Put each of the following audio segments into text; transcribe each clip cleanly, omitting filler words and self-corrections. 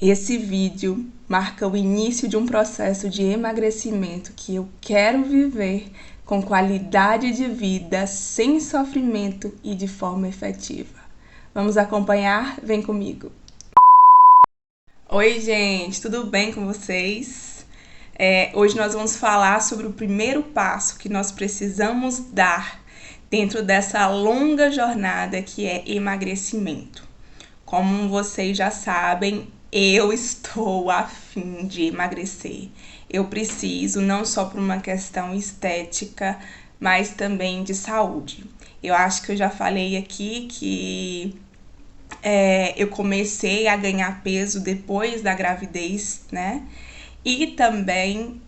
Esse vídeo marca o início de um processo de emagrecimento que eu quero viver com qualidade de vida, sem sofrimento e de forma efetiva. Vamos acompanhar? Vem comigo! Oi, gente! Tudo bem com vocês? Hoje nós vamos falar sobre o primeiro passo que nós precisamos dar dentro dessa longa jornada que é emagrecimento. Como vocês já sabem, eu estou a fim de emagrecer. Eu preciso, não só por uma questão estética, mas também de saúde. Eu acho que eu já falei aqui que eu comecei a ganhar peso depois da gravidez, né? E também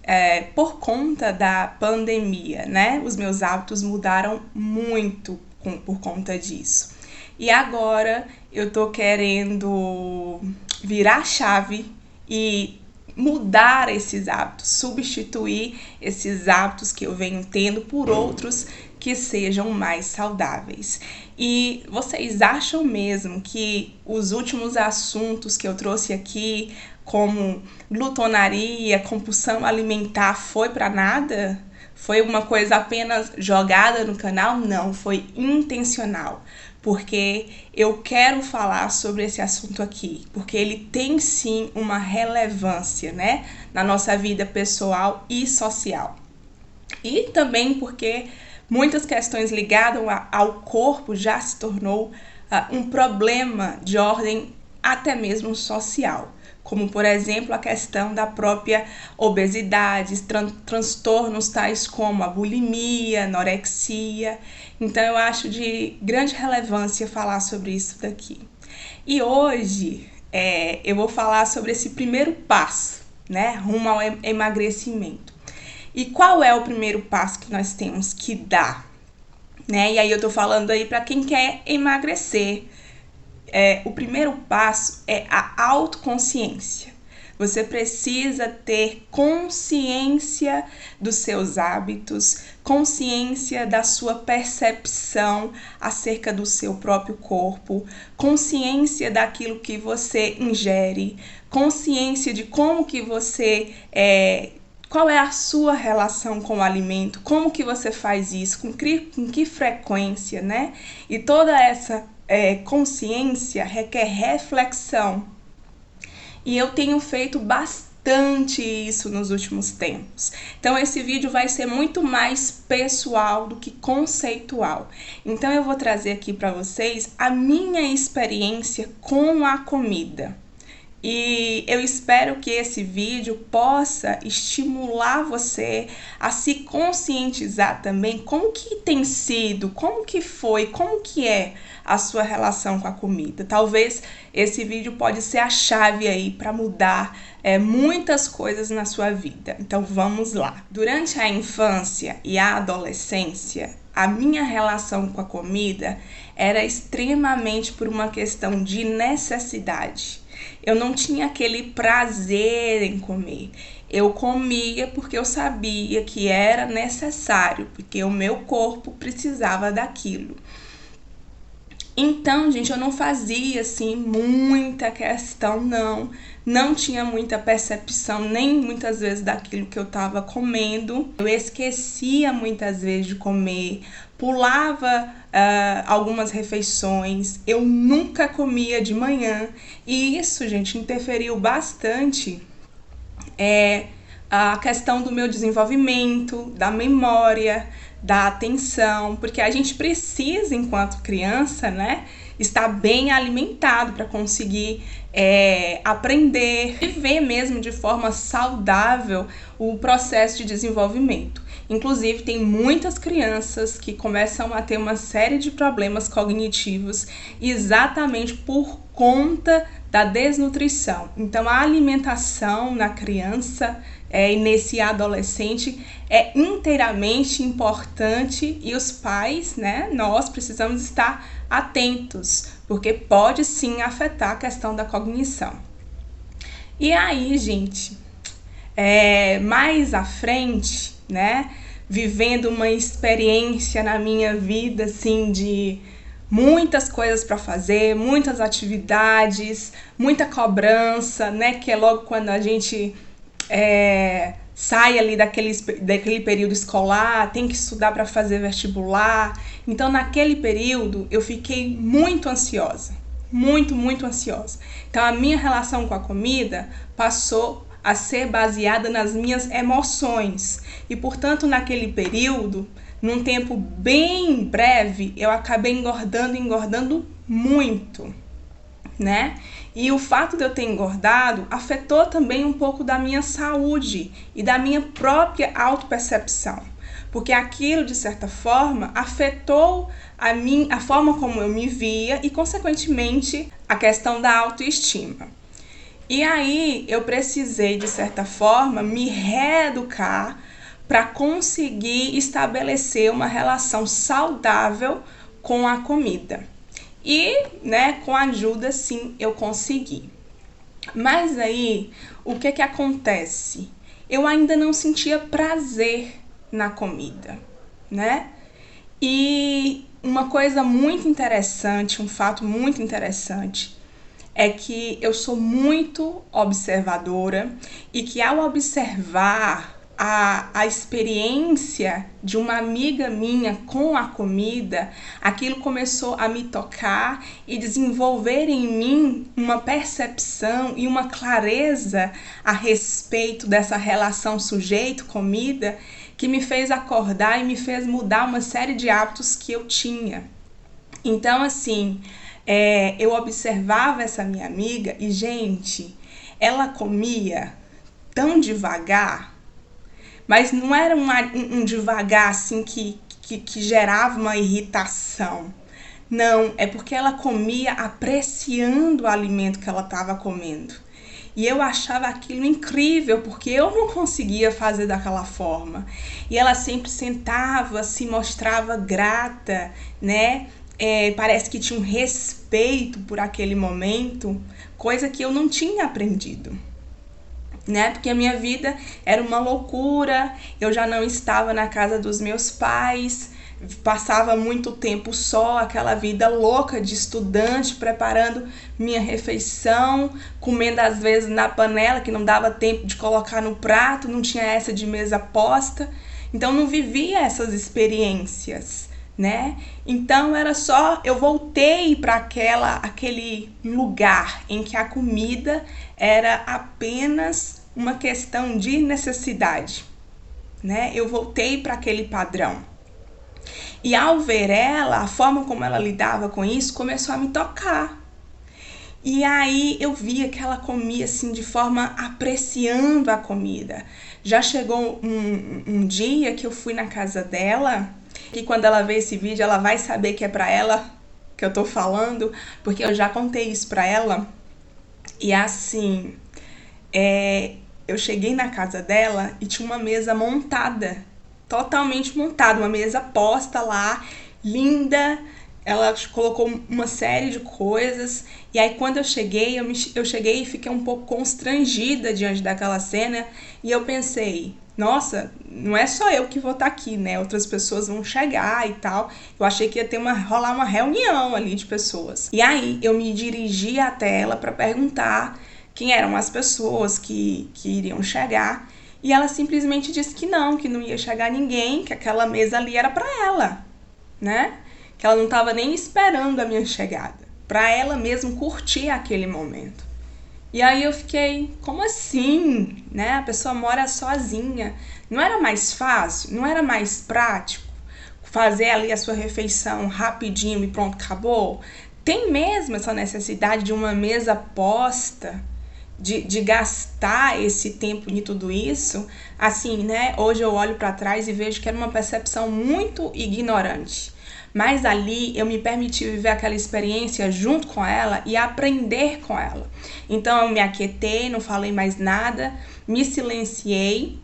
por conta da pandemia, né? Os meus hábitos mudaram muito por conta disso. E agora eu tô querendo virar a chave e mudar esses hábitos, substituir esses hábitos que eu venho tendo por outros que sejam mais saudáveis. E vocês acham mesmo que os últimos assuntos que eu trouxe aqui, como glutonaria, compulsão alimentar, foi para nada? Foi uma coisa apenas jogada no canal? Não, foi intencional, porque eu quero falar sobre esse assunto aqui, porque ele tem sim uma relevância, né, na nossa vida pessoal e social. E também porque muitas questões ligadas ao corpo já se tornou um problema de ordem até mesmo social, como por exemplo a questão da própria obesidade, transtornos tais como a bulimia, anorexia. Então eu acho de grande relevância falar sobre isso daqui. E hoje eu vou falar sobre esse primeiro passo, né, rumo ao emagrecimento. E qual é o primeiro passo que nós temos que dar? Né? E aí eu tô falando aí para quem quer emagrecer. O primeiro passo é a autoconsciência. Você precisa ter consciência dos seus hábitos, consciência da sua percepção acerca do seu próprio corpo, consciência daquilo que você ingere, consciência de como que você qual é a sua relação com o alimento, como que você faz isso, com que frequência, né? E toda essa consciência requer reflexão. E eu tenho feito bastante isso nos últimos tempos. Então esse vídeo vai ser muito mais pessoal do que conceitual. Então eu vou trazer aqui para vocês a minha experiência com a comida. E eu espero que esse vídeo possa estimular você a se conscientizar também como que tem sido, como que foi, como que é a sua relação com a comida. Talvez esse vídeo pode ser a chave aí para mudar muitas coisas na sua vida. Então vamos lá. Durante a infância e a adolescência, a minha relação com a comida era extremamente por uma questão de necessidade. Eu não tinha aquele prazer em comer. Eu comia porque eu sabia que era necessário, porque o meu corpo precisava daquilo. Então, gente, eu não fazia assim muita questão, não tinha muita percepção nem muitas vezes daquilo que eu estava comendo. Eu esquecia muitas vezes de comer, pulava algumas refeições, eu nunca comia de manhã e isso, gente, interferiu bastante a questão do meu desenvolvimento, da memória, da atenção, porque a gente precisa, enquanto criança, né, estar bem alimentado para conseguir aprender, viver mesmo de forma saudável o processo de desenvolvimento. Inclusive, tem muitas crianças que começam a ter uma série de problemas cognitivos exatamente por conta da desnutrição. Então, a alimentação na criança e nesse adolescente é inteiramente importante e os pais, né, nós precisamos estar atentos, porque pode sim afetar a questão da cognição. E aí, gente, mais à frente, né, vivendo uma experiência na minha vida, assim, de muitas coisas para fazer, muitas atividades, muita cobrança, né? Que é logo quando a gente sai ali daquele período escolar, tem que estudar para fazer vestibular. Então, naquele período, eu fiquei muito ansiosa, muito ansiosa. Então, a minha relação com a comida passou a ser baseada nas minhas emoções. E, portanto, naquele período, num tempo bem breve, eu acabei engordando muito, né? E o fato de eu ter engordado afetou também um pouco da minha saúde e da minha própria autopercepção, porque aquilo, de certa forma, afetou a forma como eu me via e, consequentemente, a questão da autoestima. E aí eu precisei, de certa forma, me reeducar para conseguir estabelecer uma relação saudável com a comida. E, né, com ajuda, sim, eu consegui. Mas aí, o que acontece? Eu ainda não sentia prazer na comida, né? E uma coisa muito interessante, um fato muito interessante, é que eu sou muito observadora e que, ao observar a experiência de uma amiga minha com a comida, aquilo começou a me tocar e desenvolver em mim uma percepção e uma clareza a respeito dessa relação sujeito-comida, que me fez acordar e me fez mudar uma série de hábitos que eu tinha. Então, assim, eu observava essa minha amiga e, gente, ela comia tão devagar, mas não era um devagar assim que gerava uma irritação. Não, é porque ela comia apreciando o alimento que ela estava comendo. E eu achava aquilo incrível, porque eu não conseguia fazer daquela forma. E ela sempre sentava, se mostrava grata, né? Parece que tinha um respeito por aquele momento, coisa que eu não tinha aprendido, né? Porque a minha vida era uma loucura, eu já não estava na casa dos meus pais, passava muito tempo só, aquela vida louca de estudante, preparando minha refeição, comendo às vezes na panela, que não dava tempo de colocar no prato, não tinha essa de mesa posta, então não vivia essas experiências, né? Então era só, eu voltei para aquele lugar em que a comida era apenas uma questão de necessidade, né? Eu voltei para aquele padrão. E ao ver ela, a forma como ela lidava com isso começou a me tocar. E aí eu via que ela comia assim de forma apreciando a comida. Já chegou um dia que eu fui na casa dela, e quando ela ver esse vídeo ela vai saber que é pra ela que eu tô falando, porque eu já contei isso pra ela. E assim, eu cheguei na casa dela e tinha uma mesa montada, totalmente montada, uma mesa posta lá, linda. Ela colocou uma série de coisas. E aí quando eu cheguei e fiquei um pouco constrangida diante daquela cena. E eu pensei, nossa, não é só eu que vou estar aqui, né? Outras pessoas vão chegar e tal. Eu achei que ia rolar uma reunião ali de pessoas. E aí eu me dirigi até ela para perguntar quem eram as pessoas que iriam chegar. E ela simplesmente disse que não ia chegar ninguém, que aquela mesa ali era para ela, né? Que ela não estava nem esperando a minha chegada, para ela mesmo curtir aquele momento. E aí eu fiquei, como assim? Né? A pessoa mora sozinha. Não era mais fácil? Não era mais prático fazer ali a sua refeição rapidinho e pronto, acabou? Tem mesmo essa necessidade de uma mesa posta, de gastar esse tempo em tudo isso? Assim, né? Hoje eu olho para trás e vejo que era uma percepção muito ignorante. Mas ali eu me permiti viver aquela experiência junto com ela e aprender com ela. Então eu me aquietei, não falei mais nada, me silenciei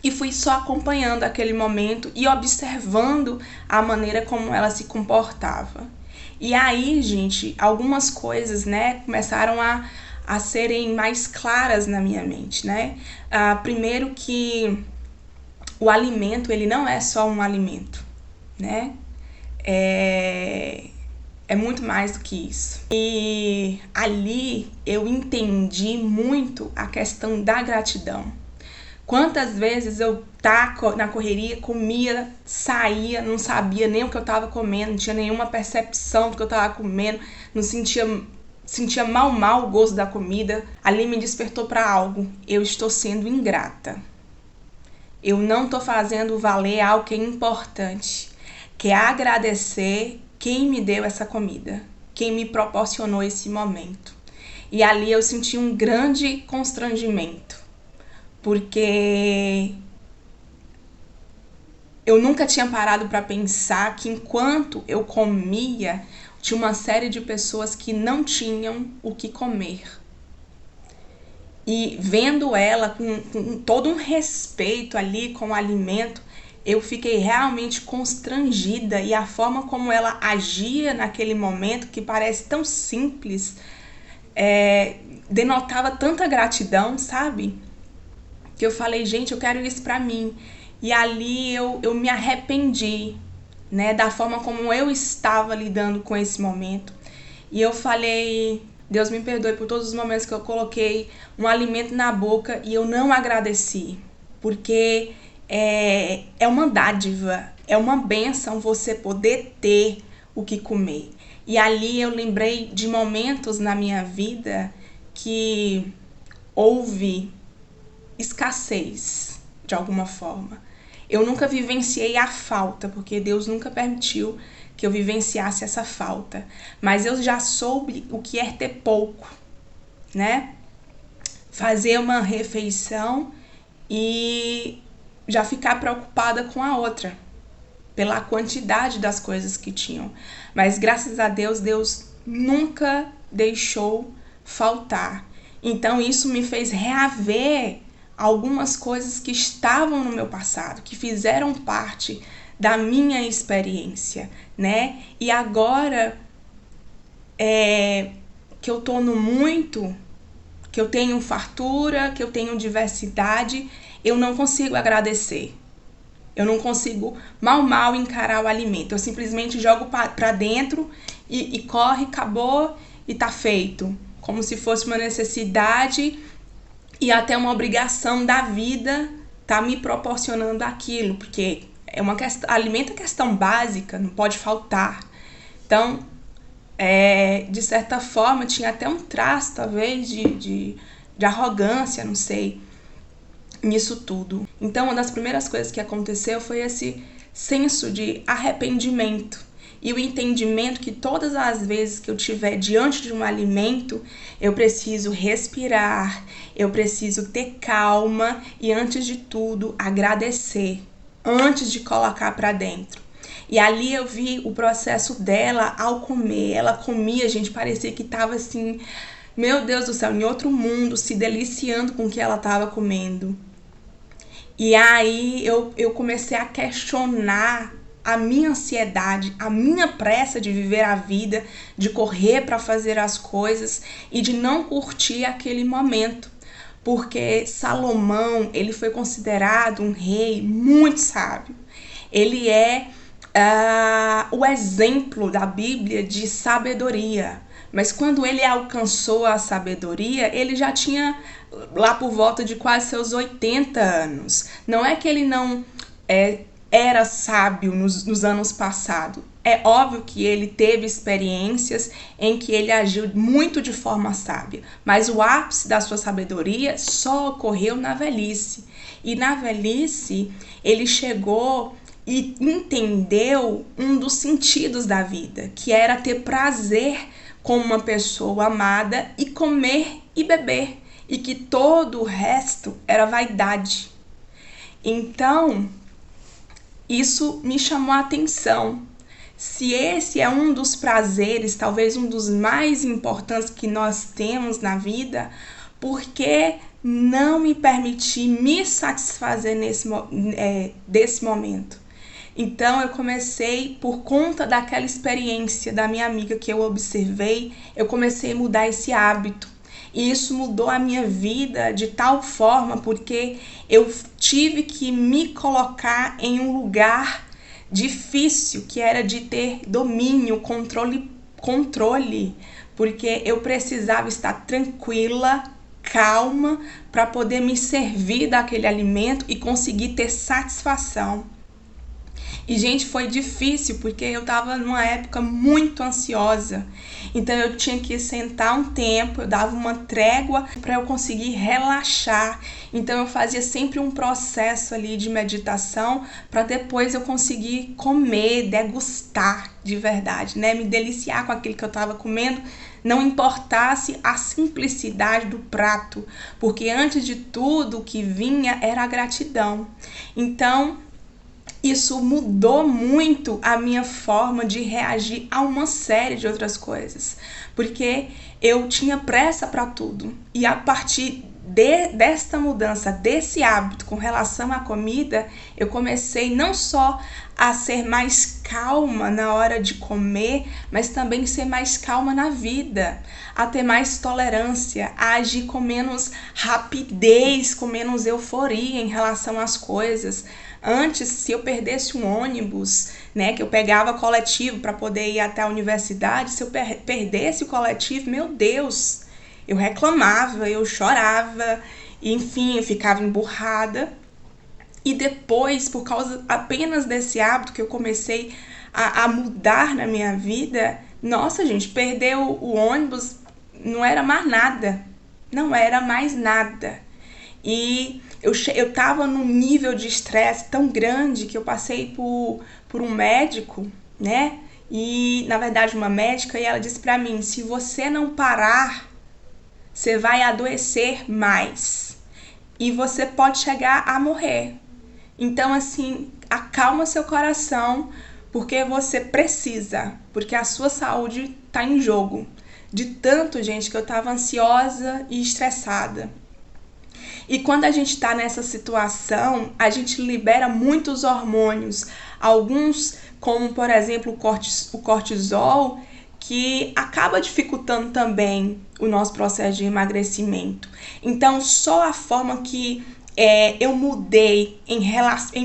e fui só acompanhando aquele momento e observando a maneira como ela se comportava. E aí, gente, algumas coisas, né, começaram a serem mais claras na minha mente, né? Primeiro que o alimento, ele não é só um alimento, né? é muito mais do que isso. E ali eu entendi muito a questão da gratidão. Quantas vezes eu na correria, comia, saía, não sabia nem o que eu estava comendo, não tinha nenhuma percepção do que eu estava comendo, não sentia mal o gosto da comida. Ali me despertou para algo. Eu estou sendo ingrata. Eu não estou fazendo valer algo que é importante, que é agradecer quem me deu essa comida, quem me proporcionou esse momento. E ali eu senti um grande constrangimento, porque eu nunca tinha parado para pensar que enquanto eu comia, tinha uma série de pessoas que não tinham o que comer. E vendo ela com todo um respeito ali com o alimento, eu fiquei realmente constrangida, e a forma como ela agia naquele momento, que parece tão simples, denotava tanta gratidão, sabe? Que eu falei, gente, eu quero isso pra mim. E ali eu me arrependi, né, da forma como eu estava lidando com esse momento. E eu falei, Deus me perdoe por todos os momentos que eu coloquei um alimento na boca e eu não agradeci. Porque é uma dádiva, é uma bênção você poder ter o que comer. E ali eu lembrei de momentos na minha vida que houve escassez, de alguma forma. Eu nunca vivenciei a falta, porque Deus nunca permitiu que eu vivenciasse essa falta. Mas eu já soube o que é ter pouco, né? Fazer uma refeição e já ficar preocupada com a outra, pela quantidade das coisas que tinham. Mas graças a Deus, Deus nunca deixou faltar. Então isso me fez reaver algumas coisas que estavam no meu passado, que fizeram parte da minha experiência, né? E agora que eu tô no muito, que eu tenho fartura, que eu tenho diversidade, eu não consigo agradecer. Eu não consigo mal encarar o alimento. Eu simplesmente jogo para dentro e corre, acabou e tá feito. Como se fosse uma necessidade e até uma obrigação da vida tá me proporcionando aquilo, porque alimento é questão básica, não pode faltar. Então, de certa forma, tinha até um traço, talvez, de arrogância, não sei, nisso tudo. Então, uma das primeiras coisas que aconteceu foi esse senso de arrependimento e o entendimento que todas as vezes que eu estiver diante de um alimento, eu preciso respirar, eu preciso ter calma e, antes de tudo, agradecer, antes de colocar para dentro. E ali eu vi o processo dela ao comer. Ela comia, gente, parecia que estava assim, meu Deus do céu, em outro mundo, se deliciando com o que ela estava comendo. E aí eu comecei a questionar a minha ansiedade, a minha pressa de viver a vida, de correr para fazer as coisas e de não curtir aquele momento. Porque Salomão, ele foi considerado um rei muito sábio. Ele é o exemplo da Bíblia de sabedoria. Mas quando ele alcançou a sabedoria, ele já tinha lá por volta de quase seus 80 anos. Não é que ele não era sábio nos anos passados. É óbvio que ele teve experiências em que ele agiu muito de forma sábia, mas o ápice da sua sabedoria só ocorreu na velhice. E na velhice ele chegou e entendeu um dos sentidos da vida, que era ter prazer com uma pessoa amada e comer e beber, e que todo o resto era vaidade. Então, isso me chamou a atenção. Se esse é um dos prazeres, talvez um dos mais importantes que nós temos na vida, por que não me permitir me satisfazer desse momento? Então eu comecei, por conta daquela experiência da minha amiga que eu observei, eu comecei a mudar esse hábito. E isso mudou a minha vida de tal forma, porque eu tive que me colocar em um lugar difícil, que era de ter domínio, controle controle, porque eu precisava estar tranquila, calma, para poder me servir daquele alimento e conseguir ter satisfação. E, gente, foi difícil porque eu tava numa época muito ansiosa. Então eu tinha que sentar um tempo, eu dava uma trégua para eu conseguir relaxar. Então eu fazia sempre um processo ali de meditação para depois eu conseguir comer, degustar de verdade, né? Me deliciar com aquilo que eu tava comendo, não importasse a simplicidade do prato, porque antes de tudo o que vinha era a gratidão. Então, isso mudou muito a minha forma de reagir a uma série de outras coisas, porque eu tinha pressa para tudo. E a partir desta mudança, desse hábito com relação à comida, eu comecei não só a ser mais calma na hora de comer, mas também ser mais calma na vida, a ter mais tolerância, a agir com menos rapidez, com menos euforia em relação às coisas. Antes, se eu perdesse um ônibus, né, que eu pegava coletivo para poder ir até a universidade, se eu perdesse o coletivo, meu Deus, eu reclamava, eu chorava, enfim, eu ficava emburrada. E depois, por causa apenas desse hábito que eu comecei a mudar na minha vida, nossa, gente, perder o ônibus não era mais nada, não era mais nada. E eu tava num nível de estresse tão grande que eu passei por um médico, né? E, na verdade, uma médica, e ela disse pra mim, se você não parar, você vai adoecer mais. E você pode chegar a morrer. Então, assim, acalma seu coração, porque você precisa, porque a sua saúde tá em jogo. De tanto, gente, que eu tava ansiosa e estressada. E quando a gente está nessa situação, a gente libera muitos hormônios. Alguns, como por exemplo o cortisol, que acaba dificultando também o nosso processo de emagrecimento. Então, só a forma que eu mudei em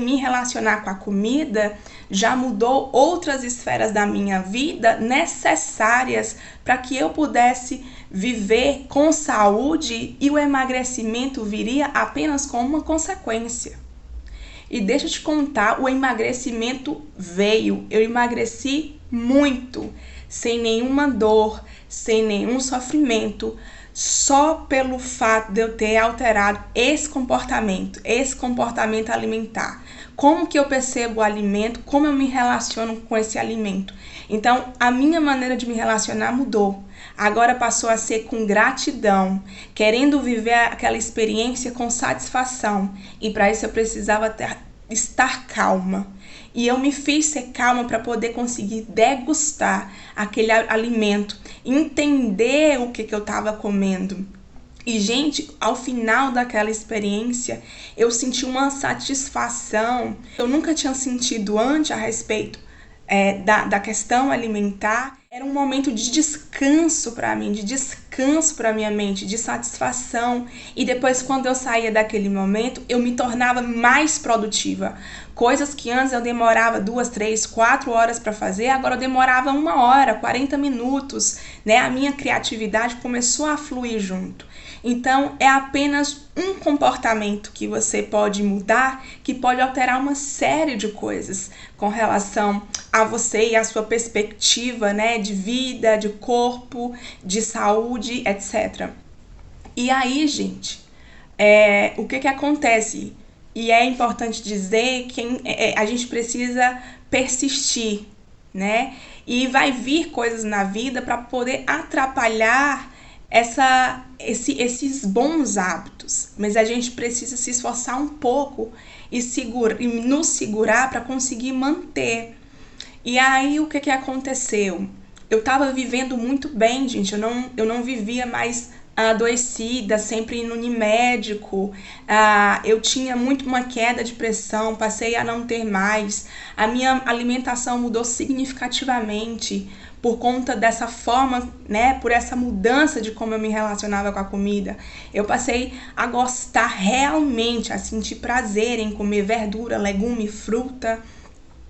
me relacionar com a comida já mudou outras esferas da minha vida necessárias para que eu pudesse viver com saúde, e o emagrecimento viria apenas como uma consequência. E deixa eu te contar, o emagrecimento veio. Eu emagreci muito, sem nenhuma dor, sem nenhum sofrimento, só pelo fato de eu ter alterado esse comportamento alimentar. Como que eu percebo o alimento, como eu me relaciono com esse alimento. Então, a minha maneira de me relacionar mudou. Agora passou a ser com gratidão, querendo viver aquela experiência com satisfação. E para isso eu precisava estar calma. E eu me fiz ser calma para poder conseguir degustar aquele alimento, entender o que eu estava comendo. E, gente, ao final daquela experiência, eu senti uma satisfação que eu nunca tinha sentido antes a respeito da questão alimentar. Era um momento de descanso para mim, de descanso para minha mente, de satisfação. E depois, quando eu saía daquele momento, eu me tornava mais produtiva. Coisas que antes eu demorava 2, 3, 4 horas para fazer, agora eu demorava 1 hora, 40 minutos, né? A minha criatividade começou a fluir junto. Então, é apenas um comportamento que você pode mudar, que pode alterar uma série de coisas com relação a você e a sua perspectiva, né, de vida, de corpo, de saúde, etc. E aí, gente, o que acontece? E é importante dizer que a gente precisa persistir, né? E vai vir coisas na vida para poder atrapalhar esses bons hábitos, mas a gente precisa se esforçar um pouco e nos segurar para conseguir manter. E aí o que aconteceu? Eu estava vivendo muito bem, gente, eu não vivia mais adoecida, sempre indo no médico, eu tinha muito uma queda de pressão, passei a não ter mais, a minha alimentação mudou significativamente por conta dessa forma, né, por essa mudança de como eu me relacionava com a comida. Eu passei a gostar realmente, a sentir prazer em comer verdura, legume, fruta.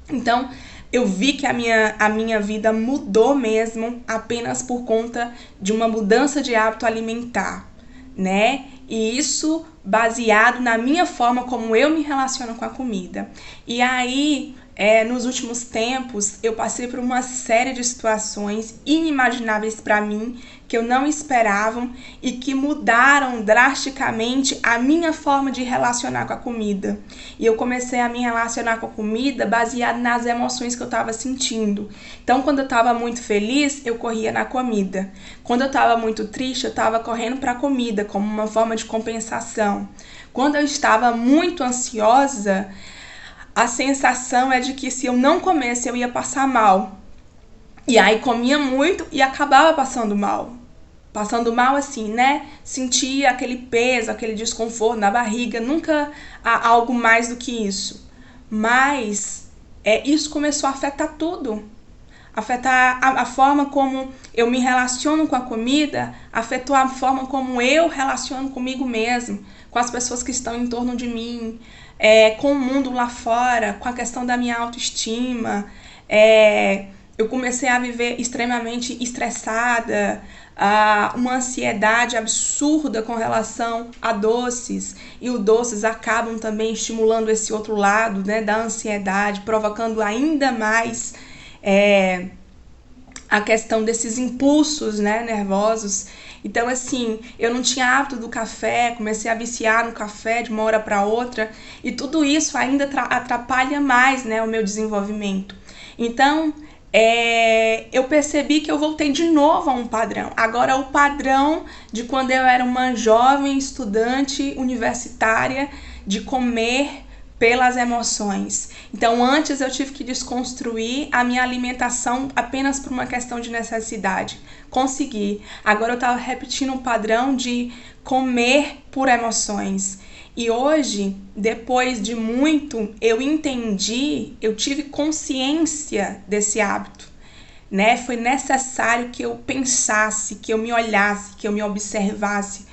Então, eu vi que a minha vida mudou mesmo apenas por conta de uma mudança de hábito alimentar, né? E isso baseado na minha forma como eu me relaciono com a comida. E aí, nos últimos tempos, eu passei por uma série de situações inimagináveis para mim, que eu não esperava e que mudaram drasticamente a minha forma de relacionar com a comida. E eu comecei a me relacionar com a comida baseado nas emoções que eu estava sentindo. Então, quando eu estava muito feliz, eu corria na comida. Quando eu estava muito triste, eu estava correndo para a comida, como uma forma de compensação. Quando eu estava muito ansiosa, a sensação é de que se eu não comesse, eu ia passar mal. E aí comia muito e acabava passando mal. Passando mal assim, né? Sentia aquele peso, aquele desconforto na barriga. Nunca há algo mais do que isso. Mas isso começou a afetar tudo. Afetar a forma como eu me relaciono com a comida, afetou a forma como eu relaciono comigo mesmo, com as pessoas que estão em torno de mim, com o mundo lá fora, com a questão da minha autoestima. Eu comecei a viver extremamente estressada, uma ansiedade absurda com relação a doces. E os doces acabam também estimulando esse outro lado, né, da ansiedade, provocando ainda mais a questão desses impulsos, né, nervosos. Então, assim, eu não tinha hábito do café, comecei a viciar no café de uma hora para outra, e tudo isso ainda atrapalha mais, né, o meu desenvolvimento. Então, eu percebi que eu voltei de novo a um padrão. Agora, o padrão de quando eu era uma jovem estudante universitária, de comer pelas emoções. Então, antes eu tive que desconstruir a minha alimentação apenas por uma questão de necessidade. Consegui. Agora eu estava repetindo um padrão de comer por emoções. E hoje, depois de muito, eu entendi, eu tive consciência desse hábito, né? Foi necessário que eu pensasse, que eu me olhasse, que eu me observasse,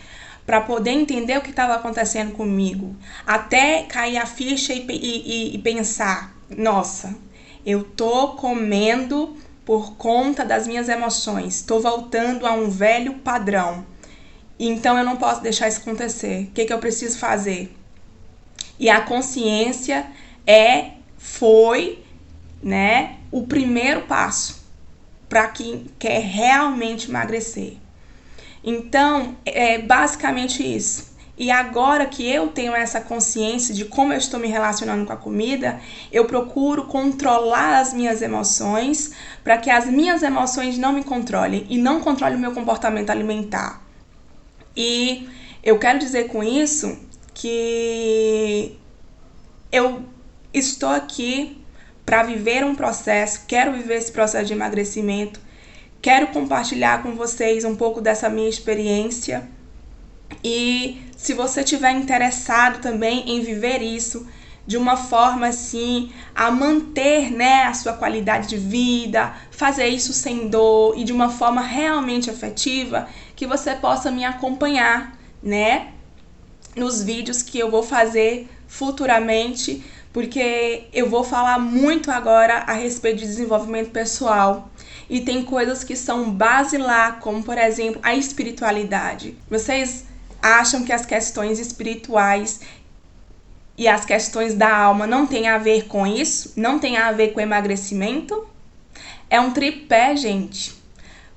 para poder entender o que estava acontecendo comigo, até cair a ficha e pensar, nossa, eu tô comendo por conta das minhas emoções, estou voltando a um velho padrão, então eu não posso deixar isso acontecer. O que eu preciso fazer? E a consciência foi, né, o primeiro passo para quem quer realmente emagrecer. Então, é basicamente isso. E agora que eu tenho essa consciência de como eu estou me relacionando com a comida, eu procuro controlar as minhas emoções para que as minhas emoções não me controlem e não controlem o meu comportamento alimentar. E eu quero dizer com isso que eu estou aqui para viver um processo, quero viver esse processo de emagrecimento. Quero compartilhar com vocês um pouco dessa minha experiência e se você estiver interessado também em viver isso de uma forma assim, a manter, né, a sua qualidade de vida, fazer isso sem dor e de uma forma realmente efetiva, que você possa me acompanhar, né, nos vídeos que eu vou fazer futuramente, porque eu vou falar muito agora a respeito de desenvolvimento pessoal. E tem coisas que são basilar, como, por exemplo, a espiritualidade. Vocês acham que as questões espirituais e as questões da alma não têm a ver com isso? Não tem a ver com emagrecimento? É um tripé, gente.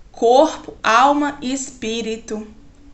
Corpo, alma e espírito,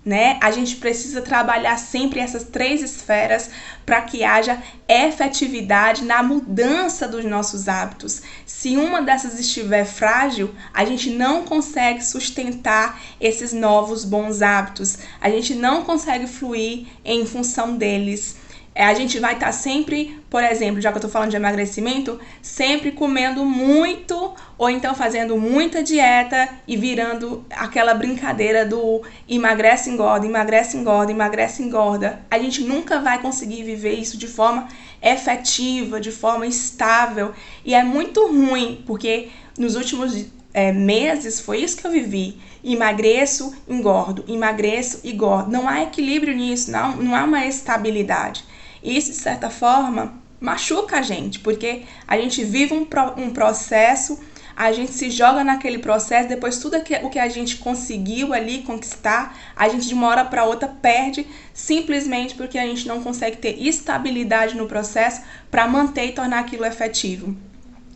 né? A gente precisa trabalhar sempre essas três esferas para que haja efetividade na mudança dos nossos hábitos. Se uma dessas estiver frágil, a gente não consegue sustentar esses novos bons hábitos. A gente não consegue fluir em função deles. A gente vai estar sempre, por exemplo, já que eu tô falando de emagrecimento, sempre comendo muito ou então fazendo muita dieta e virando aquela brincadeira do emagrece, engorda, emagrece, engorda, emagrece, engorda. A gente nunca vai conseguir viver isso de forma efetiva, de forma estável. E é muito ruim, porque nos últimos meses foi isso que eu vivi. Emagreço, engordo, emagreço, engordo. Não há equilíbrio nisso, não há uma estabilidade. Isso, de certa forma, machuca a gente, porque a gente vive um processo, a gente se joga naquele processo, depois tudo o que a gente conseguiu ali conquistar, a gente de uma hora para outra perde, simplesmente porque a gente não consegue ter estabilidade no processo para manter e tornar aquilo efetivo.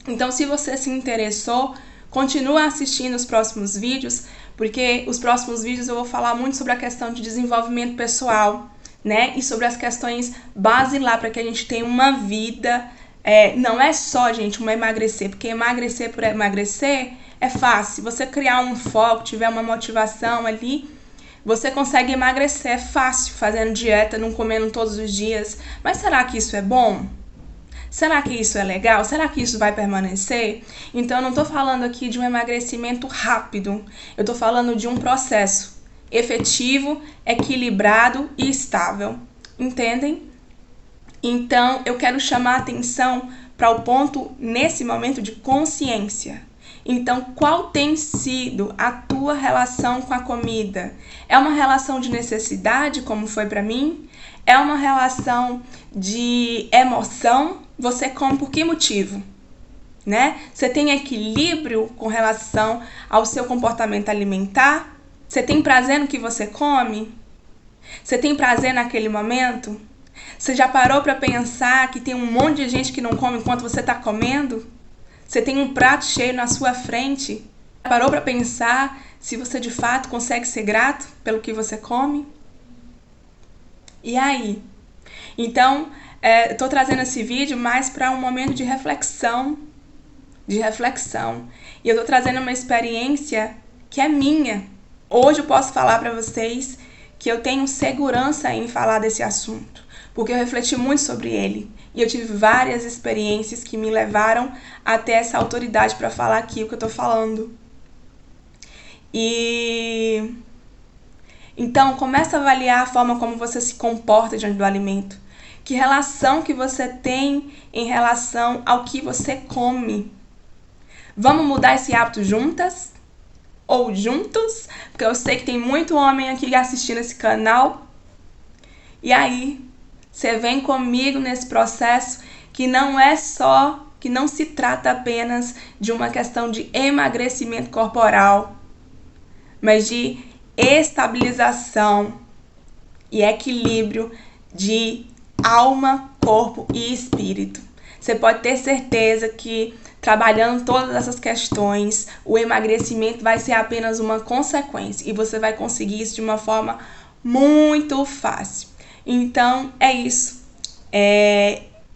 Então, se você se interessou, continua assistindo os próximos vídeos, porque os próximos vídeos eu vou falar muito sobre a questão de desenvolvimento pessoal, né? E sobre as questões basilares para que a gente tenha uma vida. Não é só, gente, uma emagrecer, porque emagrecer por emagrecer é fácil. Se você criar um foco, tiver uma motivação ali, você consegue emagrecer, é fácil, fazendo dieta, não comendo todos os dias. Mas será que isso é bom? Será que isso é legal? Será que isso vai permanecer? Então, eu não estou falando aqui de um emagrecimento rápido. Eu estou falando de um processo efetivo, equilibrado e estável. Entendem? Então, eu quero chamar a atenção para o ponto, nesse momento, de consciência. Então, qual tem sido a tua relação com a comida? É uma relação de necessidade, como foi para mim? É uma relação de emoção? Você come por que motivo? Né? Você tem equilíbrio com relação ao seu comportamento alimentar? Você tem prazer no que você come? Você tem prazer naquele momento? Você já parou para pensar que tem um monte de gente que não come enquanto você está comendo? Você tem um prato cheio na sua frente? Parou para pensar se você de fato consegue ser grato pelo que você come? E aí? Então, estou trazendo esse vídeo mais para um momento de reflexão. E eu estou trazendo uma experiência que é minha. Hoje eu posso falar para vocês que eu tenho segurança em falar desse assunto, porque eu refleti muito sobre ele. E eu tive várias experiências que me levaram a ter essa autoridade para falar aqui o que eu estou falando. E então, começa a avaliar a forma como você se comporta diante do alimento. Que relação que você tem em relação ao que você come. Vamos mudar esse hábito juntas? Ou juntos? Porque eu sei que tem muito homem aqui assistindo esse canal. E aí, você vem comigo nesse processo que não se trata apenas de uma questão de emagrecimento corporal, mas de estabilização e equilíbrio de alma, corpo e espírito. Você pode ter certeza que trabalhando todas essas questões, o emagrecimento vai ser apenas uma consequência e você vai conseguir isso de uma forma muito fácil. Então, é isso.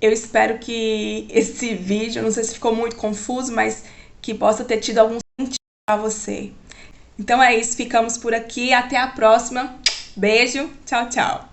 Eu espero que esse vídeo, não sei se ficou muito confuso, mas que possa ter tido algum sentido para você. Então é isso, ficamos por aqui. Até a próxima. Beijo, tchau, tchau.